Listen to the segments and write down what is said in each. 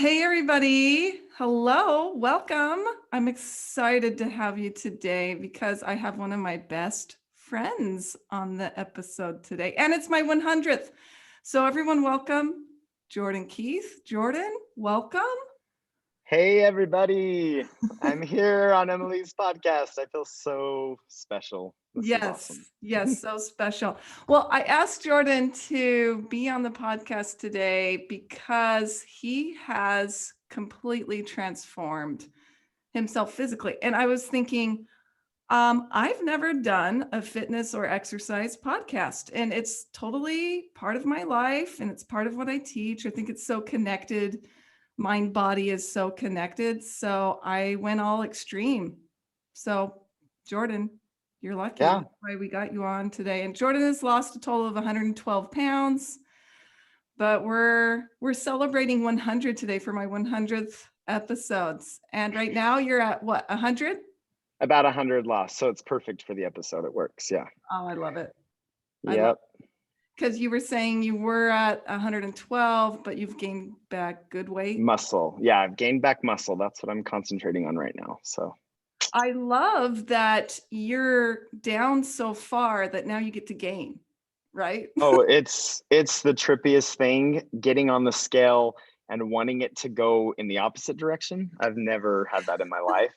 Hey, everybody. Hello. Welcome. I'm excited to have you today because I have one of my best friends on the episode today, and it's my 100th. So, everyone, welcome Jordan Keith. Jordan, welcome. Hey, everybody. I'm here on Emily's podcast. I feel so special. This is awesome. Yes, so special. Well, I asked Jordan to be on the podcast today because he has completely transformed himself physically. And I was thinking, I've never done a fitness or exercise podcast, and it's totally part of my life and it's part of what I teach. I think it's so connected. Mind body is so connected. So I went all extreme. So, Jordan, you're lucky. Yeah. That's why we got you on today. And Jordan has lost a total of 112 pounds, but we're celebrating 100 today for my 100th episodes. And right now you're at what, 100? About 100 lost. So it's perfect for the episode. It works. Yeah. Oh, I love it. Yep. Because you were saying you were at 112, but you've gained back good weight. Muscle. Yeah. I've gained back muscle. That's what I'm concentrating on right now. So I love that you're down so far that now you get to gain, right? oh, it's the trippiest thing, getting on the scale and wanting it to go in the opposite direction. I've never had that in my life.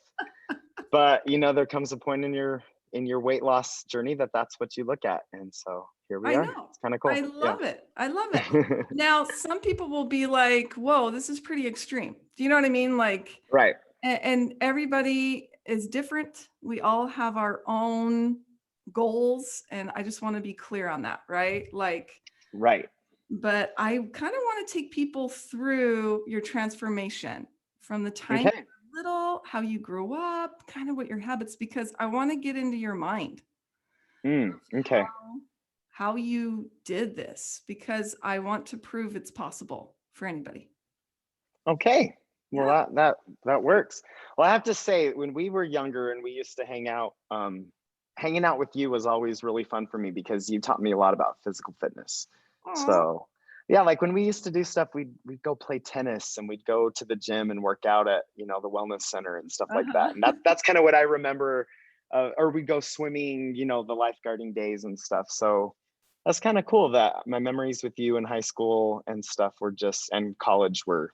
But there comes a point in your weight loss journey that's what you look at. And so here we are. know. It's kind of cool. I love it. I love it. Now, some people will be like, whoa, this is pretty extreme. Do you know what I mean? Like, right. And everybody is different. We all have our own goals. And I just want to be clear on that, right? Right. But I kind of want to take people through your transformation from the time Okay. you were little, how you grew up, kind of what your habits, because I want to get into your mind. Okay. How you did this, because I want to prove it's possible for anybody. Okay. Well, Yeah. that works. Well, I have to say, when we were younger and we used to hang out, hanging out with you was always really fun for me because you taught me a lot about physical fitness. Aww. So yeah, like when we used to do stuff, we'd go play tennis and we'd go to the gym and work out at, the wellness center and stuff like that. And that's kind of what I remember. Or we'd go swimming, the lifeguarding days and stuff. So that's kind of cool that my memories with you in high school and stuff and college were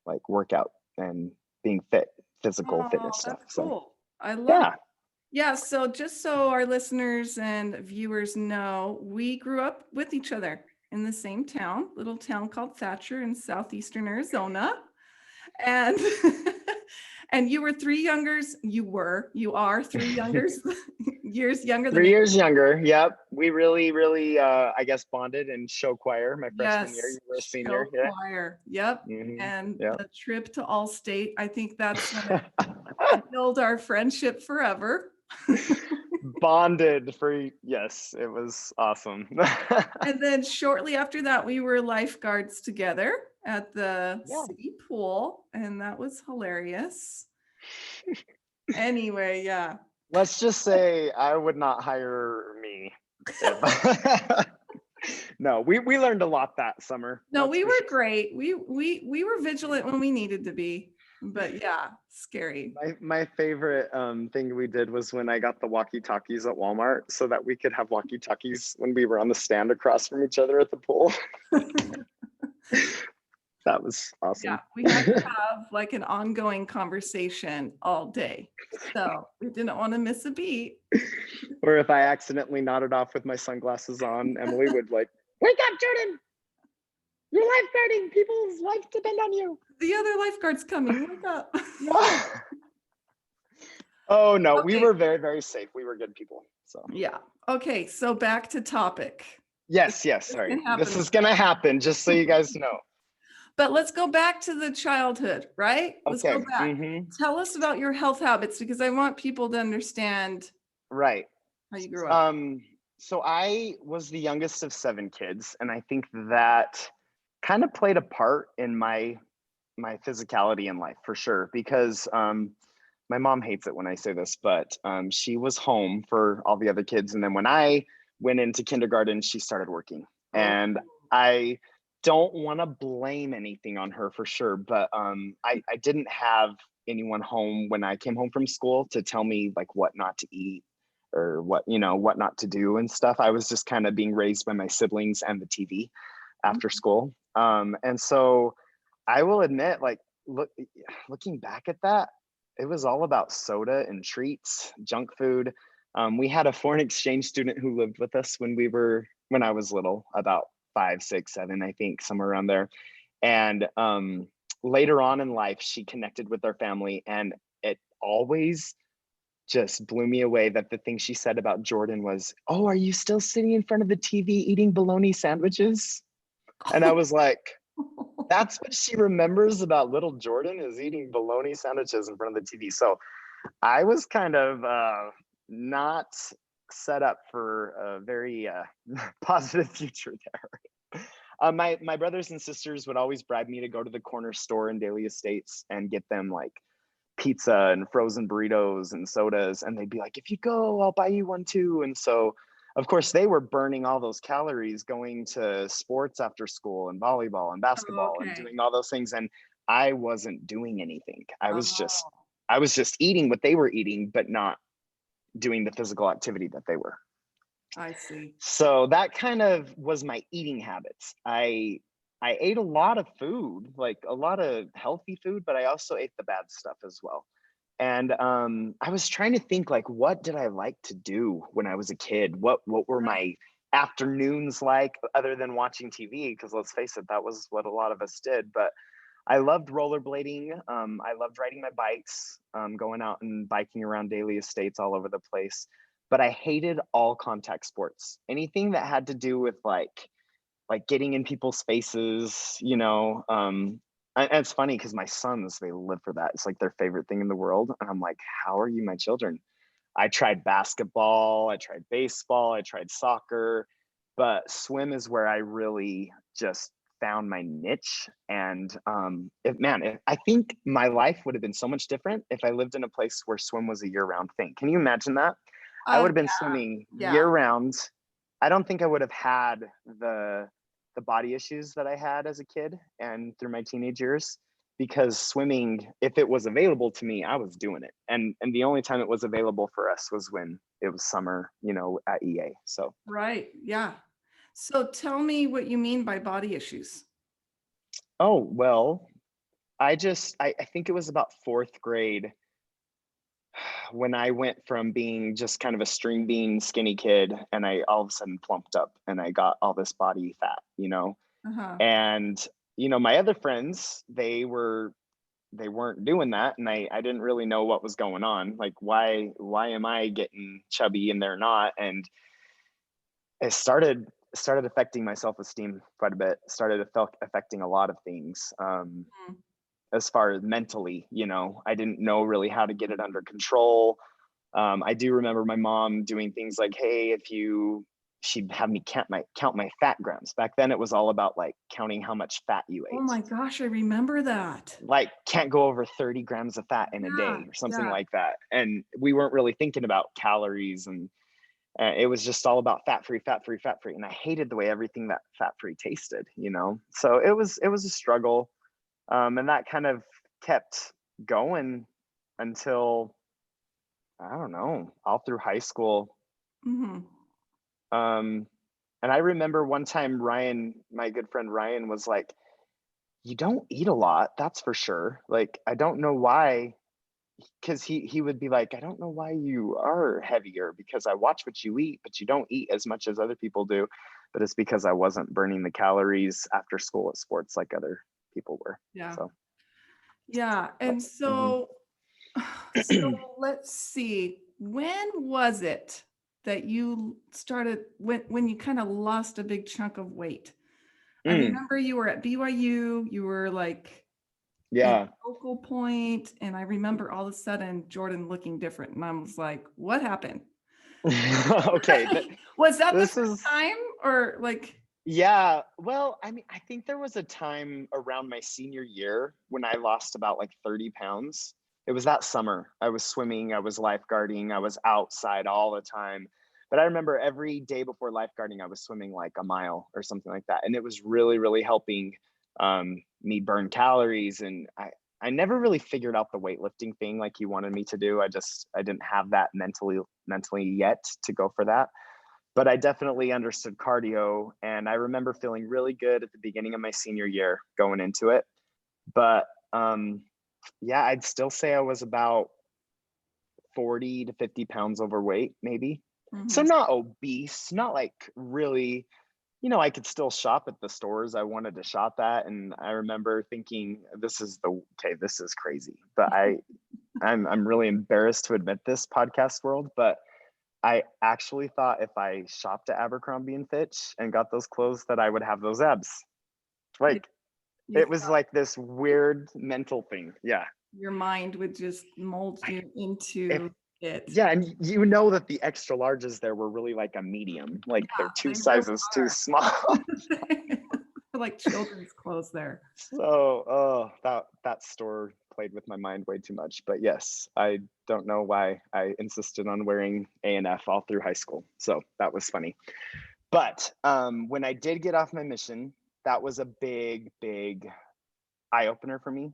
like workout and being fit, physical fitness stuff. That's cool. I love it. Yeah. So just so our listeners and viewers know, we grew up with each other in the same town, little town called Thatcher in southeastern Arizona. And and you were you are 3 years younger than 3 years younger. Yep. We really I guess bonded in show choir my freshman year. You were a senior. Show choir. Yep. Mm-hmm. And yep. the trip to Allstate, I think that's gonna build our friendship forever. Bonded for, yes, it was awesome. And then shortly after that, we were lifeguards together at the city pool, and that was hilarious. Anyway, yeah. Let's just say I would not hire me. No, we learned a lot that summer. No, we were great. We were vigilant when we needed to be. But yeah, scary. My favorite thing we did was when I got the walkie-talkies at Walmart so that we could have walkie-talkies when we were on the stand across from each other at the pool. That was awesome. Yeah, we had to have like an ongoing conversation all day. So we didn't want to miss a beat. Or if I accidentally nodded off with my sunglasses on, Emily would like, wake up, Jordan! You're lifeguarding. People's lives depend on you. The other lifeguard's coming. Wake up. Oh, no. Okay. We were very, very safe. We were good people. So yeah. Okay. So back to topic. Yes. Sorry. This is going to happen, just so you guys know. But let's go back to the childhood, right? Let's go back. Mm-hmm. Tell us about your health habits, because I want people to understand how you grew up. So I was the youngest of 7 kids, and I think that kind of played a part in my physicality in life for sure, because my mom hates it when I say this, but she was home for all the other kids. And then when I went into kindergarten, she started working. And I don't want to blame anything on her for sure, but I didn't have anyone home when I came home from school to tell me like what not to eat or what, what not to do and stuff. I was just kind of being raised by my siblings and the TV after Mhm. school. And so I will admit, like, looking back at that, it was all about soda and treats, junk food. We had a foreign exchange student who lived with us when I was little, about 5, 6, 7, I think, somewhere around there. And later on in life, she connected with our family, and it always just blew me away that the thing she said about Jordan was, "Oh, are you still sitting in front of the TV eating bologna sandwiches?" And I was like, that's what she remembers about little Jordan, is eating bologna sandwiches in front of the TV. So I was kind of not set up for a very positive future there. My brothers and sisters would always bribe me to go to the corner store in Daily Estates and get them like pizza and frozen burritos and sodas, and they'd be like, "If you go, I'll buy you one too." And so of course they were burning all those calories going to sports after school and volleyball and Oh, basketball and okay. doing all those things, and I wasn't doing anything. Oh, I was just eating what they were eating but not doing the physical activity that they were. I see. So that kind of was my eating habits. I ate a lot of food, like a lot of healthy food, but I also ate the bad stuff as well. And I was trying to think, like, what did I like to do when I was a kid? What were Right. my afternoons like other than watching TV? Because let's face it, that was what a lot of us did. But I loved rollerblading. I loved riding my bikes, going out and biking around Daily Estates all over the place. But I hated all contact sports. Anything that had to do with like getting in people's faces, and it's funny because my sons, they live for that. It's like their favorite thing in the world. And I'm like, how are you my children? I tried basketball, I tried baseball, I tried soccer, but swim is where I really just found my niche. And I think my life would have been so much different if I lived in a place where swim was a year-round thing. Can you imagine that? I would have been swimming Yeah. year-round. I don't think I would have had the body issues that I had as a kid and through my teenage years, because swimming, if it was available to me, I was doing it. And the only time it was available for us was when it was summer, at EA. So, Right. Yeah. So tell me what you mean by body issues. oh, well, I think it was about fourth grade when I went from being just kind of a string bean skinny kid, and I all of a sudden plumped up and I got all this body fat. Uh-huh. And, my other friends, they weren't doing that, and I didn't really know what was going on. Like, why am I getting chubby and they're not? And it started affecting my self-esteem quite a bit. Started affecting a lot of things, Mm. as far as mentally. I didn't know really how to get it under control. I do remember my mom doing things like, hey, if you she'd have me count my fat grams. Back then it was all about like counting how much fat you Oh ate. my gosh, I remember that. Like, can't go over 30 grams of fat in a Yeah. day or something Yeah. like that. And we weren't really thinking about calories, and it was just all about fat free, fat free, fat free. And I hated the way everything that fat free tasted. So it was a struggle. And that kind of kept going until, I don't know, all through high school. Mhm. Um, and I remember one time Ryan, my good friend Ryan, was like, "You don't eat a lot, that's for sure. Like, I don't know why." Because he would be like, "I don't know why you are heavier, because I watch what you eat, but you don't eat as much as other people do." But it's because I wasn't burning the calories after school at sports like other people were. Yeah. So, Yeah. but, And mhm. so so let's see. When was it that you started when you kind of lost a big chunk of weight? I Mm, remember you were at BYU, you were like in yeah. focal point, and I remember all of a sudden Jordan looking different, and I was like, "What happened?" Okay, Was that the this first is time or like yeah. Well, I mean, I think there was a time around my senior year when I lost about like 30 pounds. It was that summer. I was swimming, I was lifeguarding, I was outside all the time. But I remember every day before lifeguarding, I was swimming like a mile or something like that. And it was really, really helping me burn calories. And I never really figured out the weightlifting thing like he wanted me to do. I didn't have that mentally yet to go for that. But I definitely understood cardio. And I remember feeling really good at the beginning of my senior year going into it. But yeah, I'd still say I was about 40 to 50 pounds overweight, maybe. So Mm-hmm. not obese, not like really, you know, I could still shop at the stores I wanted to shop at. And I remember thinking, this is crazy. But I'm really embarrassed to admit this, podcast world, but I actually thought if I shopped at Abercrombie and Fitch and got those clothes that I would have those abs. Like You it was thought like this weird mental thing. Yeah. your mind would just mold you If into it. Yeah, and you know that the extra larges there were really like a medium, like they're Yeah, two they really sizes too are. small. Like children's clothes there. So, oh, that store played with my mind way too much. But yes, I don't know why I insisted on wearing A&F all through high school. So that was funny. But when I did get off my mission, that was a big, big eye opener for me.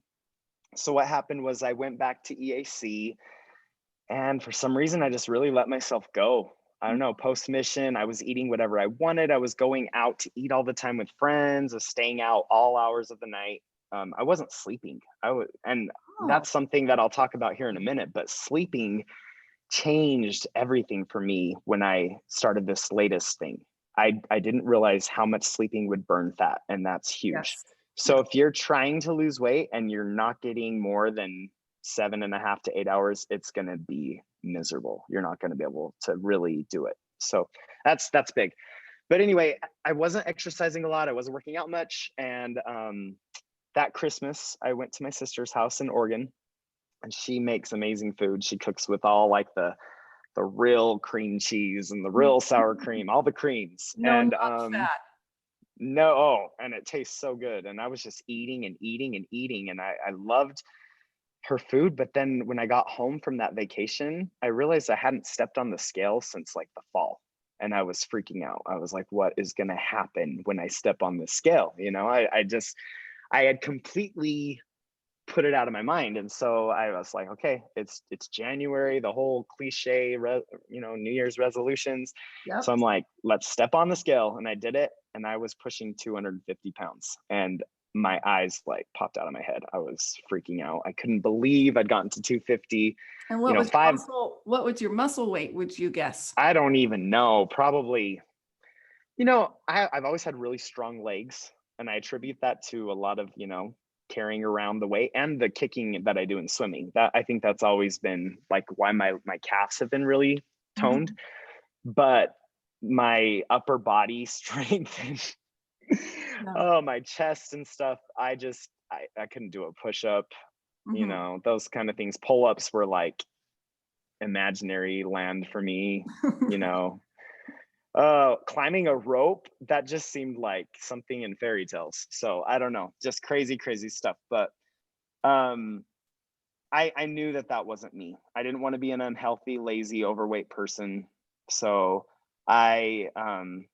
So what happened was I went back to EAC. And for some reason, I just really let myself go. I don't know, post mission, I was eating whatever I wanted. I was going out to eat all the time with friends, I was staying out all hours of the night. I wasn't sleeping. And Oh, that's something that I'll talk about here in a minute, but sleeping changed everything for me when I started this latest thing. I didn't realize how much sleeping would burn fat, and that's huge. yes. So Yeah. if you're trying to lose weight and you're not getting more than 7.5 to 8 hours, it's going to be miserable. You're not going to be able to really do it. So that's big. But anyway, I wasn't exercising a lot. I wasn't working out much. And that Christmas, I went to my sister's house in Oregon, and she makes amazing food. She cooks with all like the real cream cheese and the real sour cream, all the creams. No, And not fat. no, oh, and it tastes so good. And I was just eating and eating and eating. And I loved her food. But then when I got home from that vacation, I realized I hadn't stepped on the scale since like the fall. And I was freaking out. I was like, what is going to happen when I step on the scale? You know, I had completely put it out of my mind. And so I was like, okay, it's January, the whole cliche, New Year's resolutions. So Yep. I'm like, let's step on the scale. And I did it. And I was pushing 250 pounds. And my eyes like popped out of my head. I was freaking out. I couldn't believe I'd gotten to 250. And You know, what was your muscle weight, would you guess? I don't even know, probably, I've always had really strong legs, and I attribute that to a lot of, carrying around the weight and the kicking that I do in swimming. That I think that's always been like why my calves have been really toned. But my upper body strength and No. oh, my chest and stuff, I couldn't do a push-up, those kind of things. Pull-ups were like imaginary land for me, you know. Climbing a rope, that just seemed like something in fairy tales. So I don't know, just crazy, crazy stuff. But I knew that wasn't me. I didn't want to be an unhealthy, lazy, overweight person. So I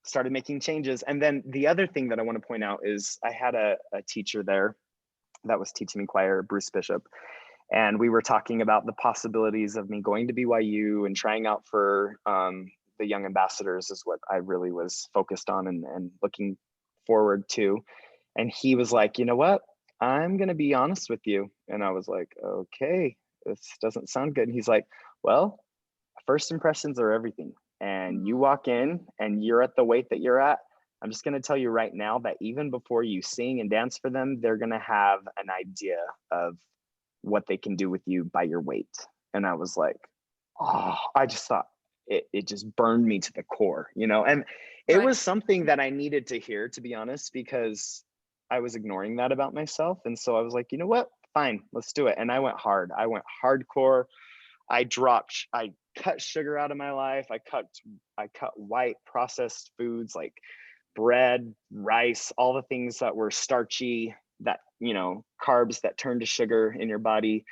started making changes. And then the other thing that I want to point out is I had a teacher there that was teaching me choir, Bruce Bishop. And we were talking about the possibilities of me going to BYU and trying out for the Young Ambassadors is what I really was focused on and looking forward to. And he was like, you know what? I'm going to be honest with you. And I was like, okay, this doesn't sound good. And he's like, well, first impressions are everything. And you walk in and you're at the weight that you're at. I'm just going to tell you right now that even before you sing and dance for them, they're going to have an idea of what they can do with you by your weight. And I was like, oh, I just thought it just burned me to the core, and it Right. was something that I needed to hear, to be honest, because I was ignoring that about myself. And so I was like, you know what, fine, let's do it. And I went hard. I went hardcore. I cut sugar out of my life. I cut white processed foods like bread, rice, all the things that were starchy, that, carbs that turn to sugar in your body.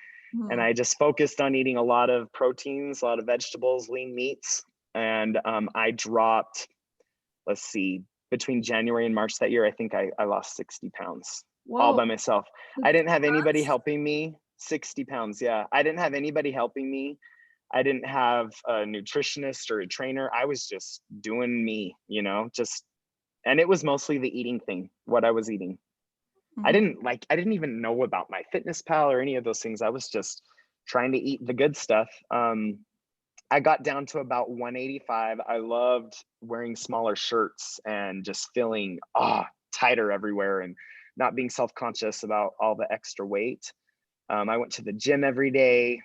And I just focused on eating a lot of proteins, a lot of vegetables, lean meats. And I dropped, let's see, between January and March that year, I think I lost 60 pounds all by Whoa. myself. I didn't have anybody That's- helping me. 60 pounds. Yeah. I didn't have anybody helping me. I didn't have a nutritionist or a trainer. I was just doing me, just, and it was mostly the eating thing, what I was eating. I Mhm. didn't even know about my fitness pal or any of those things. I was just trying to eat the good stuff. I got down to about 185. I loved wearing smaller shirts and just feeling tighter everywhere and not being self-conscious about all the extra weight. I went to the gym every day.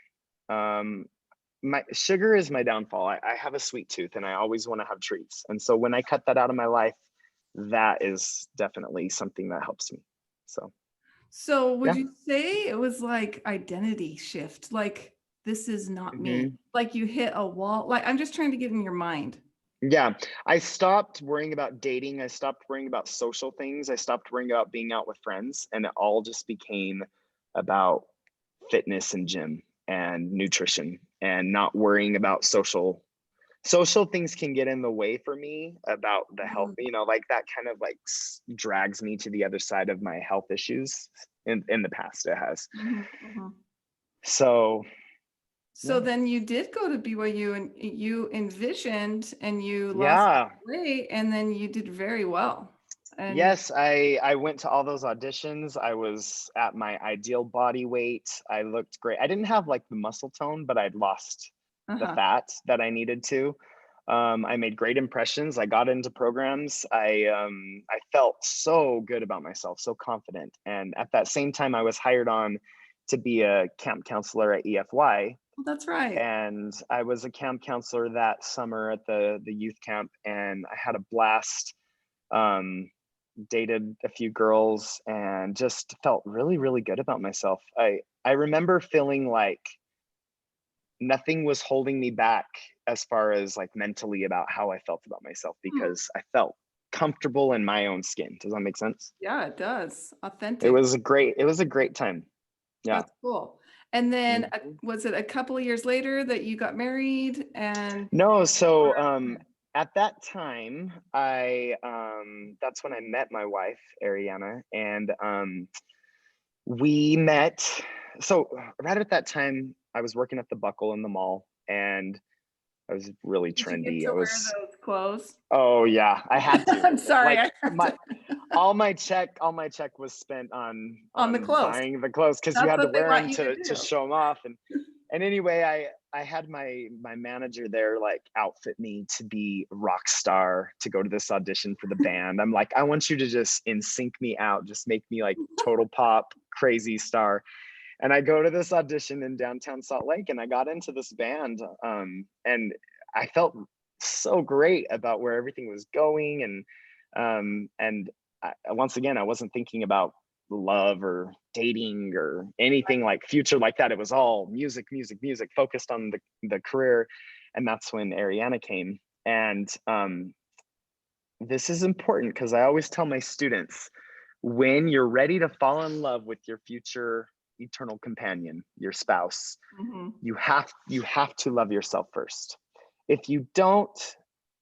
My sugar is my downfall. I have a sweet tooth and I always want to have treats. And so when I cut that out of my life, that is definitely something that helps me. So So would yeah. you say it was like identity shift? Like, this is not me. Mhm. Like you hit a wall. Like, I'm just trying to get in your mind. Yeah, I stopped worrying about dating. I stopped worrying about social things. I stopped worrying about being out with friends, and it all just became about fitness and gym and nutrition and not worrying about social things can get in the way for me about the health, Mm. like that kind of like drags me to the other side of my health issues in the past it has. Mhm, mhm. So So yeah. then you did go to BYU and you envisioned and you lost Yeah. weight and then you did very well. And Yes, I went to all those auditions. I was at my ideal body weight. I looked great. I didn't have like the muscle tone, but I'd lost the uh-huh. fat that I needed to. I made great impressions. I got into programs. I felt so good about myself, so confident. And at that same time, I was hired on to be a camp counselor at EFY. Well, that's right. And I was a camp counselor that summer at the youth camp, and I had a blast. Um, Dated a few girls and just felt really, really good about myself. I remember feeling like nothing was holding me back as far as like mentally about how I felt about myself Hmm. because I felt comfortable in my own skin. Does that make sense? Yeah, it does. It Authentic. was a great time. Yeah. That's cool. And then Mhm. was it a couple of years later that you got married and No, or so at that time, I that's when I met my wife, Ariana, and we met. So right at that time, I was working at the Buckle in the mall, and I was really did you get trendy. to wear those clothes? Oh yeah, I had to. I'm sorry, Like I have to all my check was spent on the on clothes. buying the clothes because you That's had to what they wear want them you to to do. show them off. And anyway, I had my manager there like outfit me to be a rock star to go to this audition for the band. I'm like, I want you to just in sync me out, just make me like total pop crazy star. And I go to this audition in downtown Salt Lake, and I got into this band, and I felt so great about where everything was going, and once again, I wasn't thinking about love or dating or anything like future like that. It was all music, music, music, focused on the career, and that's when Ariana came. And this is important because I always tell my students, when you're ready to fall in love with your future eternal companion, your spouse, Mhm. you have to love yourself first. If you don't,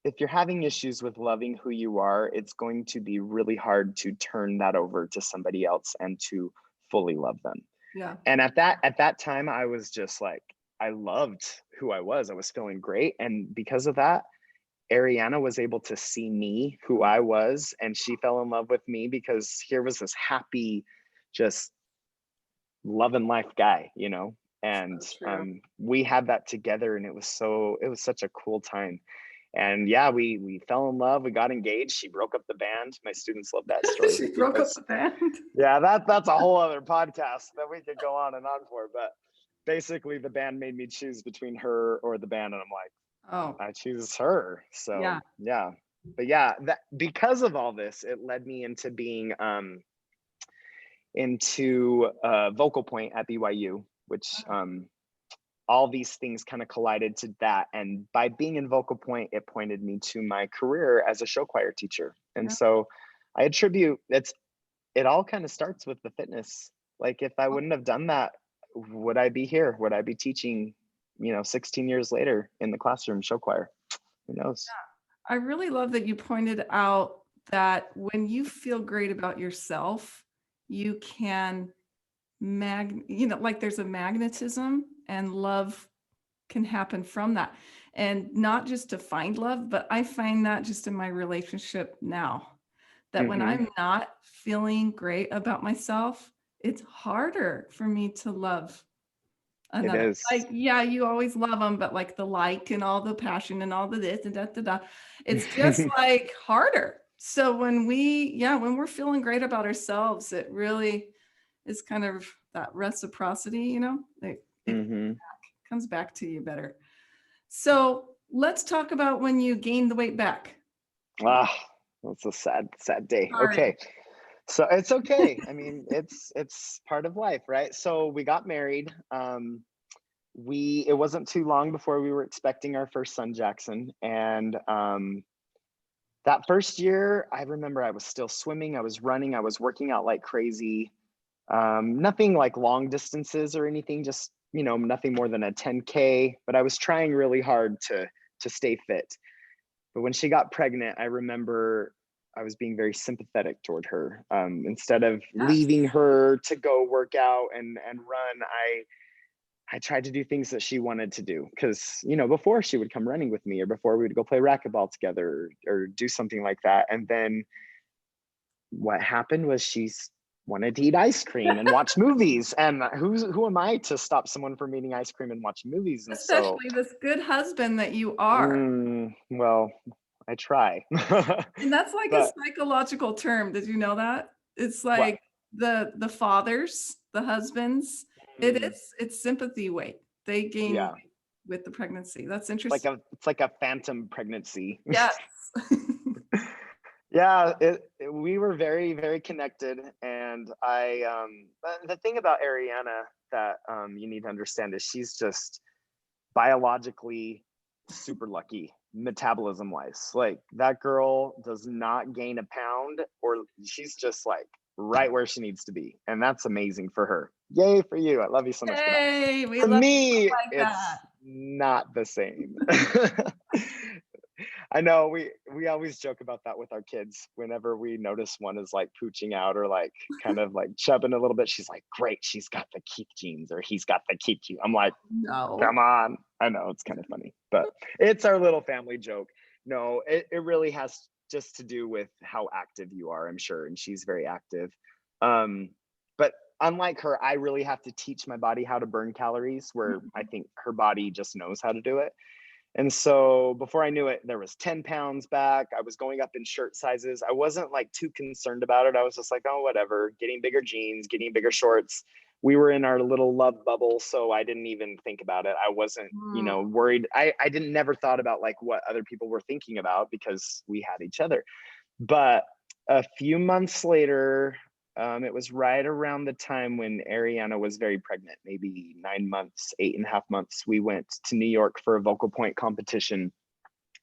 if you're having issues with loving who you are, it's going to be really hard to turn that over to somebody else and to fully love them. Yeah. And at that time, I was just like, I loved who I was. I was feeling great, and because of that, Ariana was able to see me, who I was, and she fell in love with me because here was this happy, just loving life guy, and So true. we had that together, and it was such a cool time. And yeah, we fell in love, we got engaged, she broke up the band. My students love that story She broke up because the band. yeah, that's a whole other podcast that we could go on and on for. But basically the band made me choose between her or the band, and I'm like, Oh, I choose her. So yeah. yeah. But yeah, that because of all this, it led me into being into vocal point at BYU, which all these things kind of collided to that. And by being in vocal point, it pointed me to my career as a show choir teacher. And Yeah. so I attribute it all kind of starts with the fitness. Like if I wouldn't have done that, would I be here? Would I be teaching, 16 years later in the classroom show choir? Who knows? I really love that you pointed out that when you feel great about yourself, you can like there's a magnetism and love can happen from that. And not just to find love, but I find that just in my relationship now, that when Mm-hmm. I'm not feeling great about myself, it's harder for me to love It another. is. Like, yeah, you always love them, but like the like and all the passion and all the this and da da da, it's just like harder. So when we're feeling great about ourselves, it really is kind of that reciprocity, it Mm-hmm. comes back to you better. So let's talk about when you gain the weight back. Ah, that's a sad day. Sorry. Okay. So it's okay. I mean, it's part of life, right? So we got married. It wasn't too long before we were expecting our first son, Jackson. And that first year, I remember I was still swimming, I was running, I was working out like crazy. Nothing like long distances or anything, just nothing more than a 10K. But I was trying really hard to stay fit. But when she got pregnant, I remember I was being very sympathetic toward her. Instead of Yes. leaving her to go work out and run, I tried to do things that she wanted to do. Because before she would come running with me, or before we would go play racquetball together, or do something like that. And then what happened was wanted to eat ice cream and watch movies. And who am I to stop someone from eating ice cream and watching movies? And so, Especially this good husband that you are. well, I try. And that's like a But psychological term. Did you know that? It's what? like the fathers, the husbands, Mm, it's sympathy weight. They gain yeah, weight with the pregnancy. That's it's like interesting. a phantom pregnancy. Yes. Yeah, we were very, very connected. And but the thing about Ariana that you need to understand is she's just biologically super lucky, metabolism wise. Like, that girl does not gain a pound, or she's just like right where she needs to be. And that's amazing for her. Yay for you. I love you so much for that. Hey, we For love me, like that. it's not the same. I know we always joke about that with our kids. Whenever we notice one is like pooching out, or like kind of like chubbing a little bit, she's like, great, she's got the Keith genes, or he's got the Keith gene. I'm like, No. come on. I know it's kind of funny, but it's our little family joke. No, it really has just to do with how active you are, I'm sure. And she's very active. But unlike her, I really have to teach my body how to burn calories, where I think her body just knows how to do it. And so before I knew it, there was 10 pounds back. I was going up in shirt sizes. I wasn't like too concerned about it. I was just like, oh, whatever, getting bigger jeans, getting bigger shorts. We were in our little love bubble, so I didn't even think about it. I wasn't, Mm. worried. I didn't never thought about like what other people were thinking about, because we had each other. But a few months later, it was right around the time when Ariana was very pregnant, maybe 9 months, 8.5 months. We went to New York for a vocal point competition,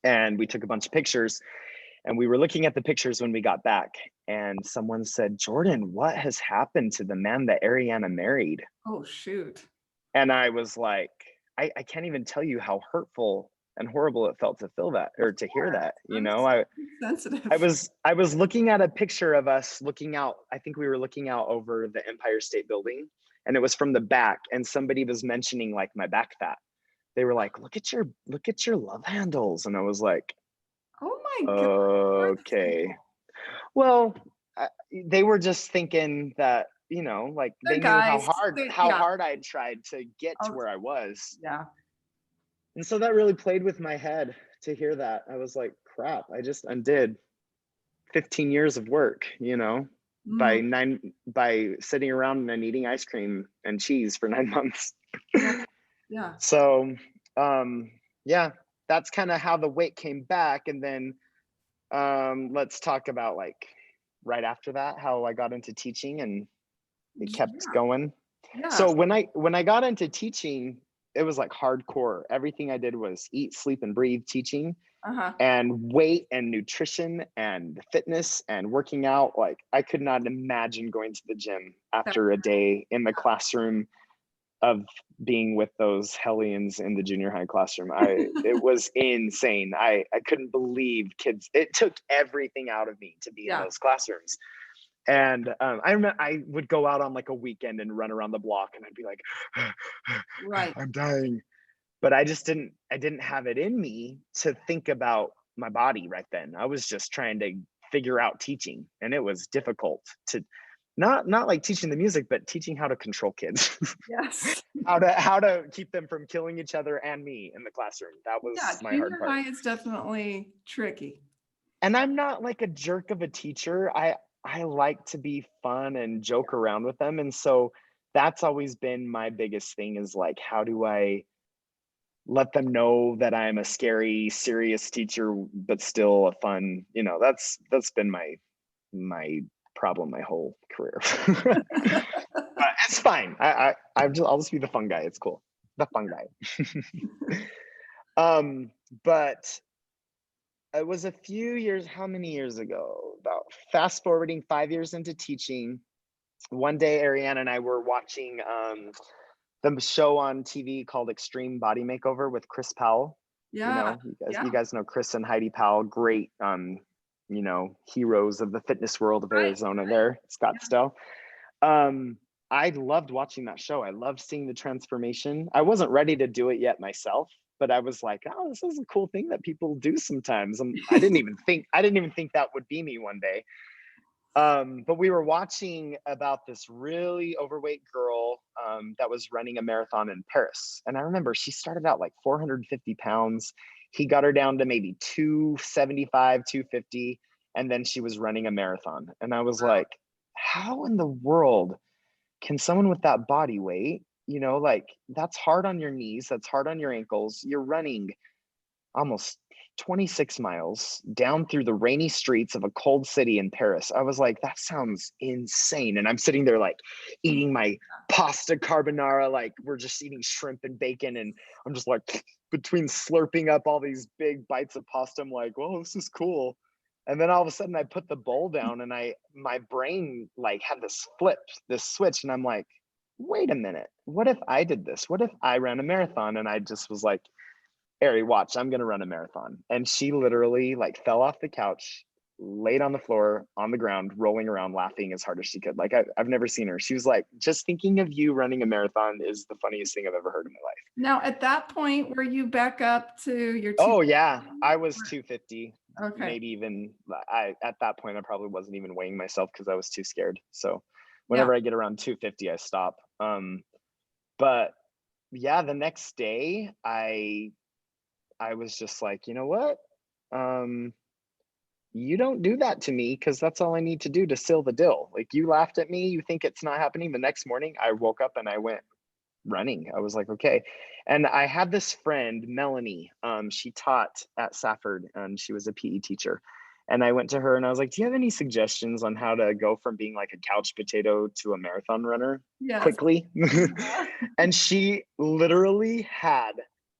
and we took a bunch of pictures. And we were looking at the pictures when we got back, and someone said, Jordan, what has happened to the man that Ariana married? Oh, shoot. And I was like, I can't even tell you how hurtful and horrible it felt to feel that, or to hear that. I'm I sensitive. was looking at a picture of us looking out. I think we were looking out over the Empire State Building, and it was from the back, and somebody was mentioning like my back fat. They were like, look at your love handles. And I was like, Oh my God. Who are these okay. people? Well, they were just thinking that, like, They're they knew guys. how Yeah. hard I'd tried to get to Oh, where I was. yeah. And so that really played with my head to hear that. I was like, crap, I just undid 15 years of work, Mm, by sitting around and eating ice cream and cheese for 9 months. yeah. Yeah. So, yeah, that's kind of how the weight came back. And then let's talk about, like, right after that, how I got into teaching and it kept Yeah. going. Yeah. So when I got into teaching, it was like hardcore. Everything I did was eat, sleep, and breathe teaching, Uh-huh. and weight and nutrition and fitness and working out. Like, I could not imagine going to the gym That, after a day in the classroom of being with those hellions in the junior high classroom. It was insane. I couldn't believe kids. It took everything out of me to be in those classrooms. And I remember I would go out on like a weekend and run around the block, and I'd be like, Right. I'm dying. But I didn't have it in me to think about my body right then. I was just trying to figure out teaching, and it was difficult to not like teaching the music, but teaching how to control kids. Yes. how to keep them from killing each other and me in the classroom. That was Yeah, my hard junior part. high is definitely tricky. And I'm not like a jerk of a teacher. I like to be fun and joke around with them. And so that's always been my biggest thing, is like, how do I let them know that I'm a scary, serious teacher, but still a fun, that's been my problem my whole career. But it's fine. I'll just be the fun guy. It's cool. The fun guy. But it was a few years, how many years ago? About fast forwarding 5 years into teaching. One day, Ariane and I were watching the show on TV called Extreme Body Makeover with Chris Powell. Yeah. You guys know Chris and Heidi Powell, great heroes of the fitness world of Arizona there, Scottsdale. I loved watching that show. I loved seeing the transformation. I wasn't ready to do it yet myself, but I was like, oh, this is a cool thing that people do sometimes. I didn't even think that would be me one day. But we were watching about this really overweight girl that was running a marathon in Paris. And I remember she started out like 450 pounds. He got her down to maybe 275, 250. And then she was running a marathon. And I was like, how in the world can someone with that body weight, like, that's hard on your knees, that's hard on your ankles. You're running almost 26 miles down through the rainy streets of a cold city in Paris. I was like, that sounds insane. And I'm sitting there like eating my pasta carbonara, like we're just eating shrimp and bacon. And I'm just like between slurping up all these big bites of pasta, I'm like, well, this is cool. And then all of a sudden I put the bowl down, and my brain like had this switch, and I'm like, wait a minute, what if I did this? What if I ran a marathon? And I just was like, Ari, watch, I'm gonna run a marathon. And she literally like fell off the couch, laid on the floor, on the ground, rolling around, laughing as hard as she could. Like I've never seen her. She was like, just thinking of you running a marathon is the funniest thing I've ever heard in my life. Now, at that point, were you back up to your Oh yeah, I was 250. Okay. Maybe even at that point I probably wasn't even weighing myself because I was too scared. So whenever I get around 250, I stop. But yeah, the next day I was just like, you know what? You don't do that to me, because that's all I need to do to seal the deal. Like, you laughed at me, you think it's not happening. The next morning I woke up and I went running. I was like, okay. And I had this friend, Melanie. She taught at Safford, and she was a PE teacher. And I went to her and I was like, do you have any suggestions on how to go from being like a couch potato to a marathon runner quickly? And she literally had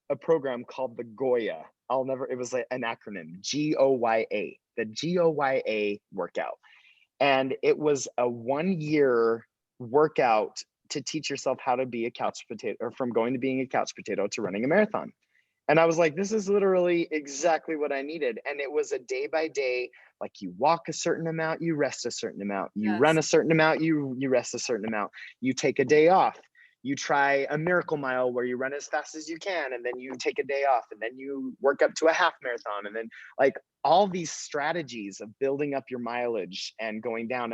a program called the Goya. It was like an acronym, GOYA, the GOYA workout. And it was a 1-year workout to teach yourself how to be a couch potato, or from going to being a couch potato to running a marathon. And I was like, this is literally exactly what I needed. And it was a day by day, like, you walk a certain amount, you rest a certain amount, you run a certain amount, you rest a certain amount, you take a day off, you try a miracle mile where you run as fast as you can, and then you take a day off, and then you work up to a half marathon, and then like all these strategies of building up your mileage and going down.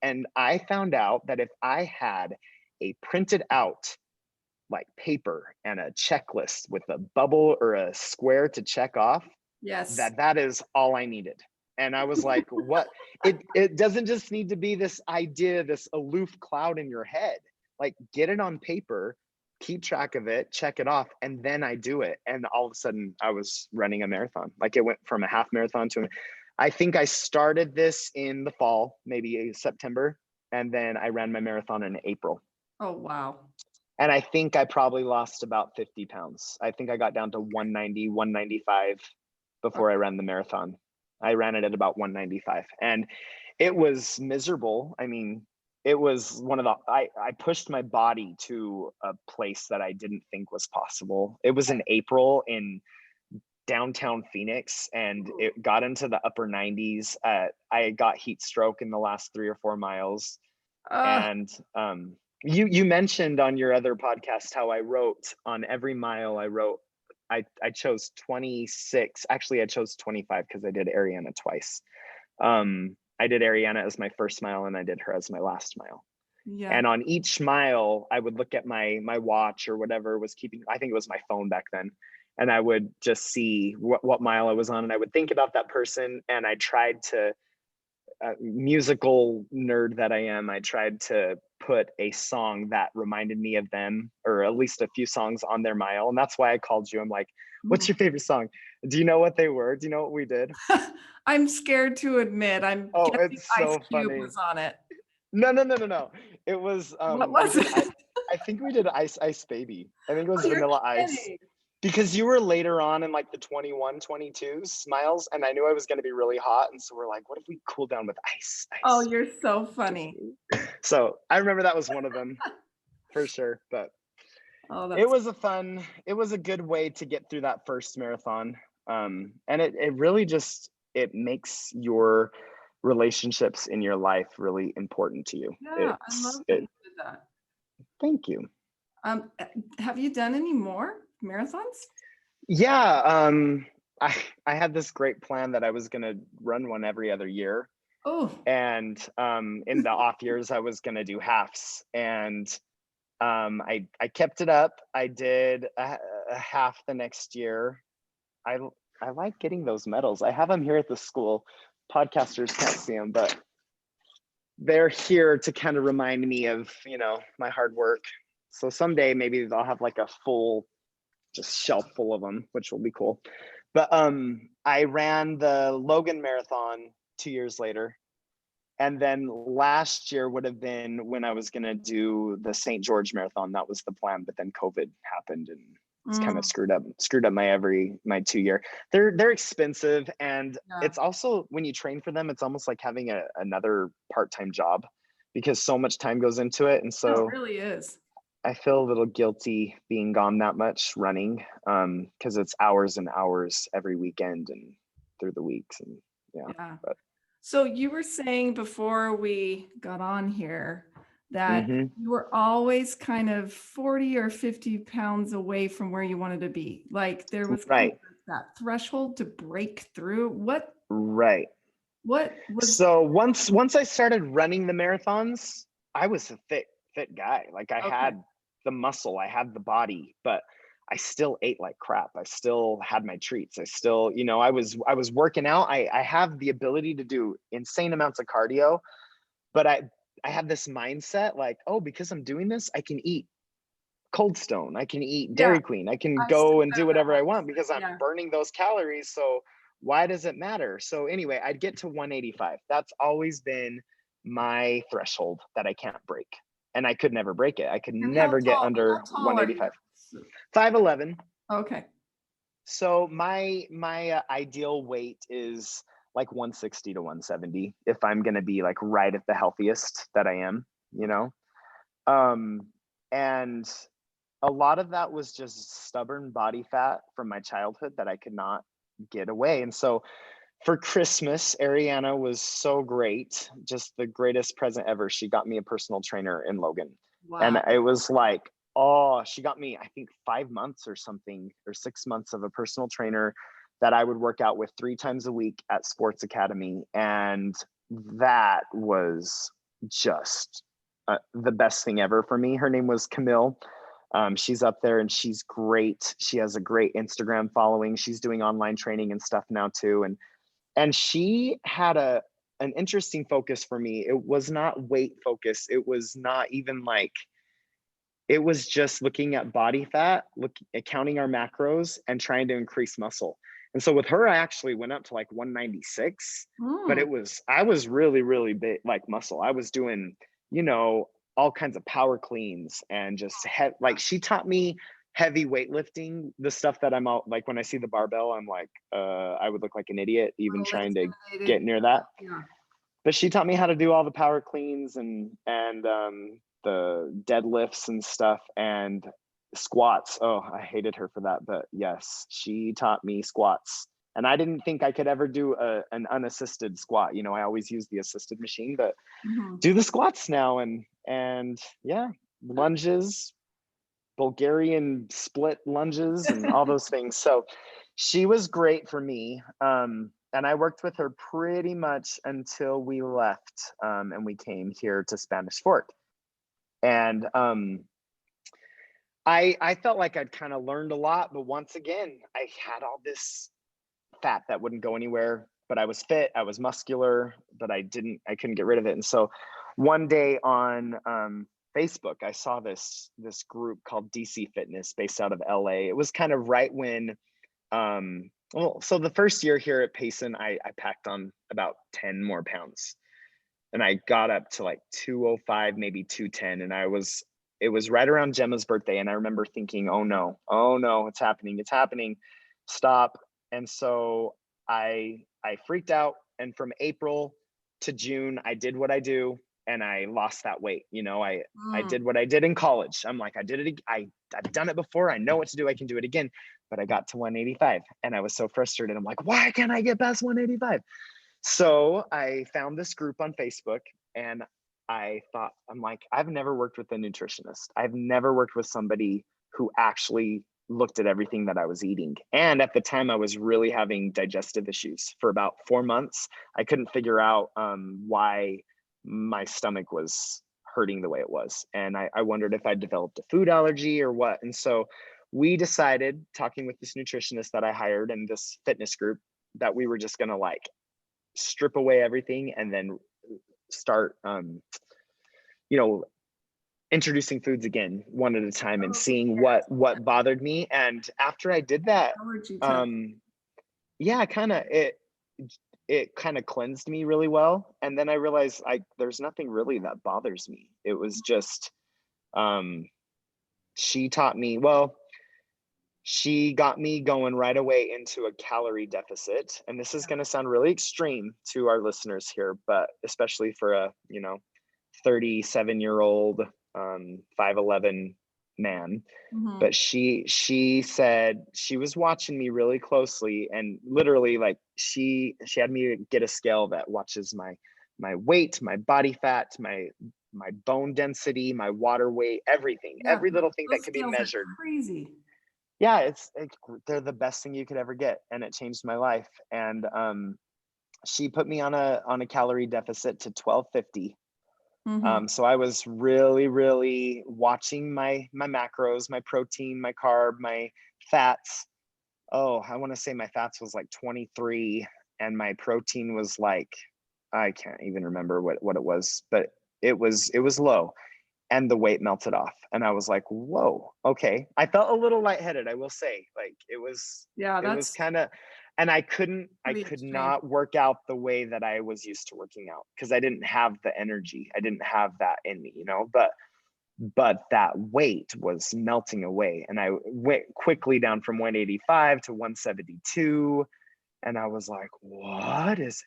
And I found out that if I had a printed out like paper and a checklist with a bubble or a square to check off, that is all I needed. And I was like, what? It doesn't just need to be this idea, this aloof cloud in your head. Like, get it on paper, keep track of it, check it off, and then I do it. And all of a sudden I was running a marathon. Like, it went from a half marathon to I think I started this in the fall, maybe September, and then I ran my marathon in April. Oh, wow. And I think I probably lost about 50 pounds. I think I got down to 190, 195 before I ran the marathon. I ran it at about 195, and it was miserable. I mean, it was one of the, I pushed my body to a place that I didn't think was possible. It was in April in downtown Phoenix, and it got into the upper 90s. I got heat stroke in the last 3 or 4 miles. And you mentioned on your other podcast how I wrote on every mile. I chose 26. Actually, I chose 25 because I did Ariana twice. I did Ariana as my first mile, and I did her as my last mile. Yeah. And on each mile, I would look at my watch or whatever was keeping, I think it was my phone back then. And I would just see what mile I was on. And I would think about that person. And I tried to, musical nerd that I am, I tried to put a song that reminded me of them, or at least a few songs on their mile. And that's why I called you. I'm like, what's your favorite song? Do you know what they were? Do you know what we did? I'm scared to admit. I'm guessing it's so Ice Cube funny. was on it. No. It was What was it? I think we did Ice Baby. I think it was Vanilla Ice. Kidding. Because you were later on in like the 21, 22 miles, and I knew I was going to be really hot. And so we're like, what if we cool down with ice? Oh, you're so funny. So I remember that was one of them for sure. But it was a good way to get through that first marathon. And it really just, it makes your relationships in your life really important to you. Yeah, I love that you did that. Thank you. Have you done any more marathons? Yeah, I had this great plan that I was gonna run one every other year. Oh. And in the off years, I was gonna do halves. And I kept it up. I did a half the next year. I like getting those medals. I have them here at the school. Podcasters can't see them, but they're here to kind of remind me of, my hard work. So someday maybe I'll have like a full just shelf full of them, which will be cool. But I ran the Logan Marathon 2 years later. And then last year would have been when I was going to do the St. George Marathon. That was the plan, but then COVID happened, and it's kind of screwed up my 2 year. They're expensive, and it's also, when you train for them, it's almost like having another part-time job, because so much time goes into it. And so it really is. I feel a little guilty being gone that much running, because it's hours and hours every weekend and through the weeks. And But. So you were saying before we got on here that Mm-hmm. you were always kind of 40 or 50 pounds away from where you wanted to be. Like there was kind of that threshold to break through. What was so once I started running the marathons, I was a fit guy. Like I had the muscle, I had the body, but I still ate like crap. I still had my treats. I still, I was working out. I have the ability to do insane amounts of cardio, but I have this mindset like, oh, because I'm doing this, I can eat Cold Stone, I can eat Dairy Queen, I can go and do whatever I want because I'm burning those calories. So why does it matter? So anyway, I'd get to 185. That's always been my threshold that I can't break. And I could never break it. I could never get under 185. 5'11". Okay. So my ideal weight is like 160 to 170 if I'm going to be like right at the healthiest that I am, and a lot of that was just stubborn body fat from my childhood that I could not get away. And so for Christmas, Ariana was so great, just the greatest present ever. She got me a personal trainer in Logan. Wow. And it was like, she got me, I think 5 months or something, or 6 months of a personal trainer that I would work out with 3 times a week at Sports Academy. And that was just the best thing ever for me. Her name was Camille. She's up there and she's great. She has a great Instagram following. She's doing online training and stuff now too. And she had an interesting focus for me. It was not weight focus. It was not even like, it was just looking at body fat, counting our macros and trying to increase muscle. And so with her, I actually went up to like 196, but I was really, really big, like muscle. I was doing, all kinds of power cleans and just like she taught me heavy weightlifting, the stuff that I'm out, like when I see the barbell, I'm like, I would look like an idiot even trying to get near that. but she taught me how to do all the power cleans and the deadlifts and stuff, and squats. Oh, I hated her for that, but yes, she taught me squats. And I didn't think I could ever do an unassisted squat. You know, I always use the assisted machine, but do the squats now, and yeah, lunges, Bulgarian split lunges, and all those things. So she was great for me. And I worked with her pretty much until we left, and we came here to Spanish Fork. And I felt like I'd kind of learned a lot, but once again, I had all this fat that wouldn't go anywhere, but I was fit, I was muscular, but I couldn't get rid of it. And so one day on Facebook, I saw this group called DC Fitness based out of LA. It was kind of right when so the first year here at Payson, I packed on about 10 more pounds, and I got up to like 205, maybe 210. And it was right around Gemma's birthday. And I remember thinking, oh no, it's happening, stop. And so I freaked out. And from April to June, I did what I do, and I lost that weight. You know, I did what I did in college. I'm like, I've done it before. I know what to do. I can do it again. But I got to 185, and I was so frustrated. I'm like, why can't I get past 185? So I found this group on Facebook, and I'm like, I've never worked with a nutritionist. I've never worked with somebody who actually looked at everything that I was eating. And at the time, I was really having digestive issues for about 4 months. I couldn't figure out why my stomach was hurting the way it was. And I wondered if I developed a food allergy or what. And so we decided, talking with this nutritionist that I hired and this fitness group, that we were just going to like strip away everything and then start, introducing foods again, one at a time, and seeing what bothered me. And after I did that, yeah, it kind of cleansed me really well. And then I realized there's nothing really that bothers me. It was just, she taught me, she got me going right away into a calorie deficit. And this is going to sound really extreme to our listeners here, but especially for a, 37-year-old, 5'11" man. But she said she was watching me really closely, and literally like she had me get a scale that watches my weight, my body fat, my bone density, my water weight, everything, every little thing that could be measured. Crazy. Yeah, they're the best thing you could ever get, and it changed my life. And she put me on a calorie deficit to 1250. So I was really, really watching my macros, my protein, my carb, my fats. Oh, I want to say my fats was like 23, and my protein was like, I can't even remember what it was, but it was low. And the weight melted off, and I was like, whoa, okay. I felt a little lightheaded, I will say. Like it was kind of, and I could not work out the way that I was used to working out, because I didn't have the energy. I didn't have that in me, but that weight was melting away, and I went quickly down from 185 to 172. And I was like,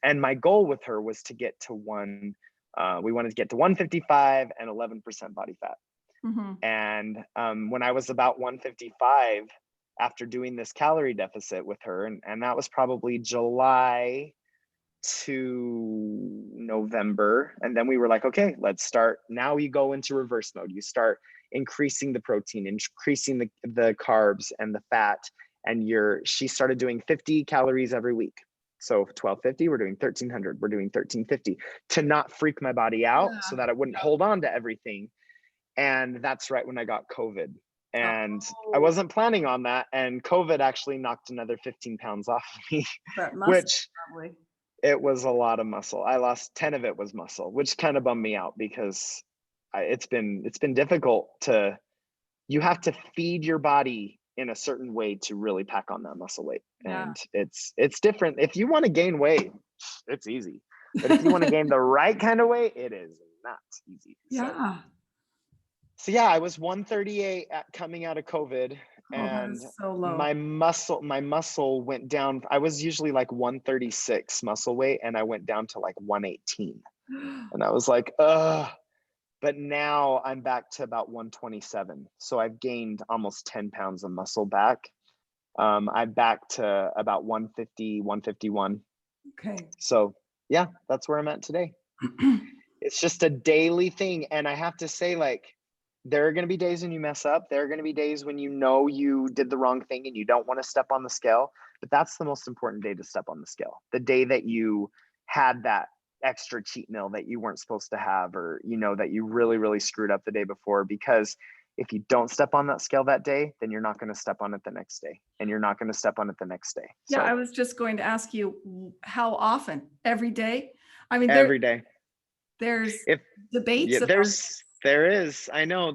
and my goal with her was to get to we wanted to get to 155 and 11% body fat. And when I was about 155, after doing this calorie deficit with her, and that was probably July to November. And then we were like, okay, let's start. Now you go into reverse mode. You start increasing the protein, increasing the carbs and the fat. And she started doing 50 calories every week. So 1250, we're doing 1300, we're doing 1350 to not freak my body out, so that I wouldn't hold on to everything. And that's right when I got COVID. And I wasn't planning on that. And COVID actually knocked another 15 pounds off of me, which probably. It was a lot of muscle. I lost 10 of it was muscle, which kind of bummed me out, because it's been difficult you have to feed your body in a certain way to really pack on that muscle weight. And it's different. If you want to gain weight, it's easy. But if you want to gain the right kind of weight, it is not easy. Yeah. So yeah, I was 138 coming out of COVID, Oh, that and is so low. my muscle went down. I was usually like 136 muscle weight, and I went down to like 118. And I was like, ugh. But now I'm back to about 127. So I've gained almost 10 pounds of muscle back. I'm back to about 150, 151. Okay. So yeah, that's where I'm at today. It's just a daily thing. And I have to say, like, there are going to be days when you mess up. There are going to be days when you know you did the wrong thing and you don't want to step on the scale. But that's the most important day to step on the scale. The day that you had that extra cheat meal that you weren't supposed to have, or, you know, that you really, really screwed up the day before. Because if you don't step on that scale that day, then you're not going to step on it the next day. And you're not going to step on it the next day. Yeah, I So was just going to ask you how often? Every day? I mean, every day. there's If debates Yeah, about. there is. I know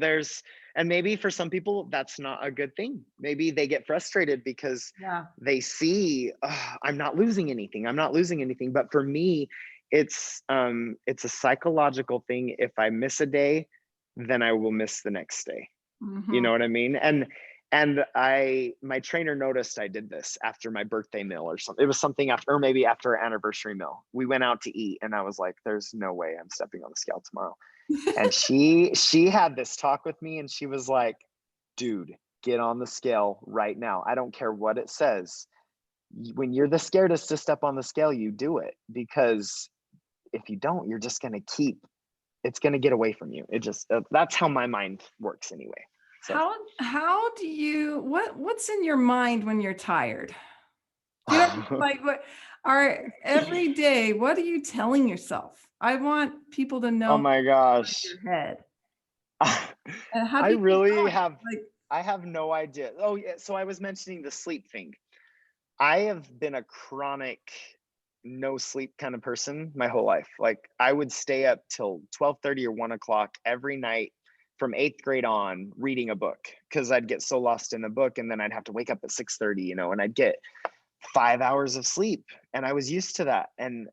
and maybe for some people that's not a good thing. Maybe they get frustrated because Yeah. they see, "Ugh, I'm not losing anything. I'm not losing anything." But for me, it's a psychological thing. If I miss a day, then I will miss the next day. You Mhm. know what I mean? And my trainer noticed I did this after my birthday meal or something. It was something after, or maybe after our anniversary meal. We went out to eat, and I was like, "There's no way I'm stepping on the scale tomorrow." And she had this talk with me, and she was like, "Dude, get on the scale right now. I don't care what it says. When you're the scaredest to step on the scale, you do it, because if you don't, you're just going to it's going to get away from you." It just, that's how my mind works anyway. So, How do you what's in your mind when you're tired? Do you know, like, what are every day, what are you telling yourself? I want people to oh know my in gosh. your head. And how I do you keep really going? have, Like, I have no idea. Oh yeah, so I was mentioning the sleep thing. I have been a chronic no sleep kind of person my whole life. Like, I would stay up till 12:30 or 1 o'clock every night from eighth grade on reading a book, because I'd get so lost in the book, and then I'd have to wake up at 6:30, and I'd get 5 hours of sleep, and I was used to that. And